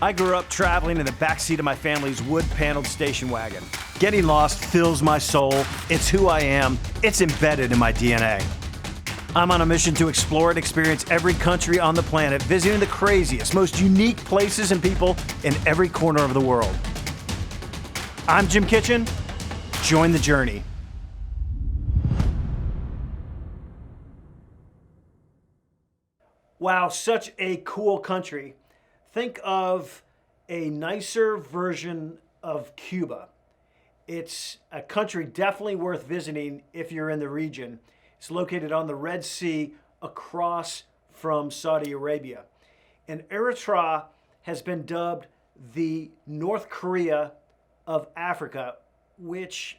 I grew up traveling in the backseat of my family's wood-paneled station wagon. Getting lost fills my soul. It's who I am. It's embedded in my DNA. I'm on a mission to explore and experience every country on the planet, visiting the craziest, most unique places and people in every corner of the world. I'm Jim Kitchen. Join the journey. Wow, such a cool country. Think of a nicer version of Cuba. It's a country definitely worth visiting if you're in the region. It's located on the Red Sea across from Saudi Arabia. And Eritrea has been dubbed the North Korea of Africa, which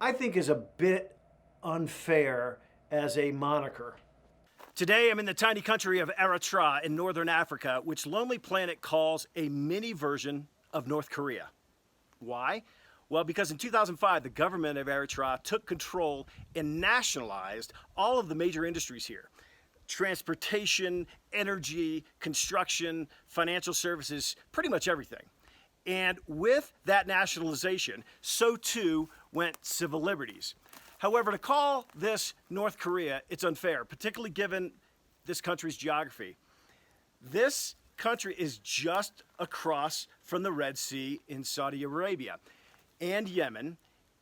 I think is a bit unfair as a moniker. Today, I'm in the tiny country of Eritrea in northern Africa, which Lonely Planet calls a mini version of North Korea. Why? Well, because in 2005, the government of Eritrea took control and nationalized all of the major industries here. Transportation, energy, construction, financial services, pretty much everything. And with that nationalization, so too went civil liberties. However, to call this North Korea, it's unfair, particularly given this country's geography. This country is just across from the Red Sea in Saudi Arabia and Yemen,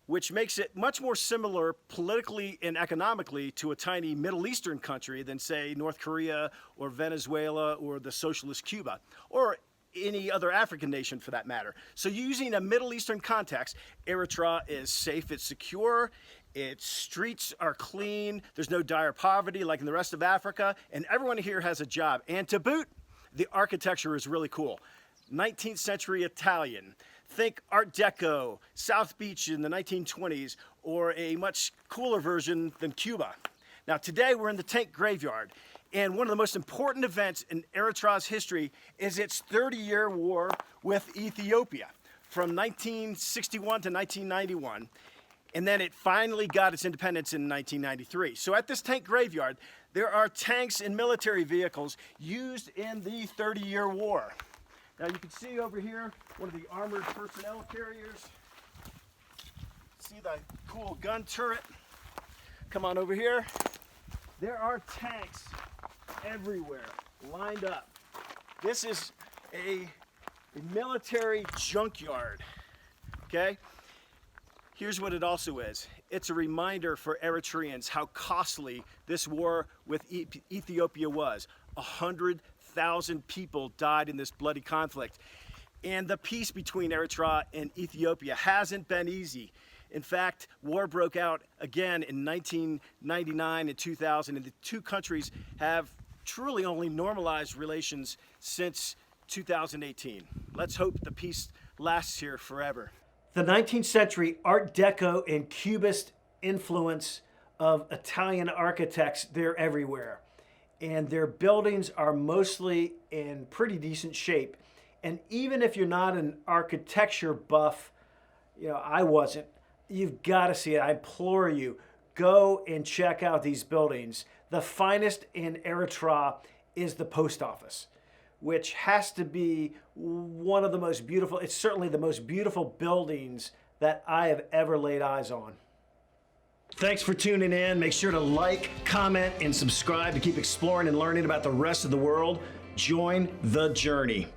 which makes it much more similar politically and economically to a tiny Middle Eastern country than, say, North Korea or Venezuela or the socialist Cuba, or any other African nation for that matter. So using a Middle Eastern context, Eritrea is safe, it's secure, its streets are clean, there's no dire poverty like in the rest of Africa, and everyone here has a job. And to boot, the architecture is really cool. 19th century Italian. Think Art Deco, South Beach in the 1920s, or a much cooler version than Cuba. Now today we're in the tank graveyard, and one of the most important events in Eritrea's history is its 30-year war with Ethiopia from 1961 to 1991. And then it finally got its independence in 1993. So at this tank graveyard, there are tanks and military vehicles used in the 30-year war. Now you can see over here, one of the armored personnel carriers. See the cool gun turret? Come on over here. There are tanks everywhere, lined up. This is a military junkyard, okay? Here's what it also is. It's a reminder for Eritreans how costly this war with Ethiopia was. 100,000 people died in this bloody conflict. And the peace between Eritrea and Ethiopia hasn't been easy. In fact, war broke out again in 1999 and 2000, and the two countries have truly only normalized relations since 2018. Let's hope the peace lasts here forever. The 19th century Art Deco and Cubist influence of Italian architects, they're everywhere. And their buildings are mostly in pretty decent shape. And even if you're not an architecture buff, I wasn't, you've got to see it. I implore you, go and check out these buildings. The finest in Eritrea is the post office, which has to be one of the most beautiful, it's certainly the most beautiful buildings that I have ever laid eyes on. Thanks for tuning in. Make sure to like, comment, and subscribe to keep exploring and learning about the rest of the world. Join the journey.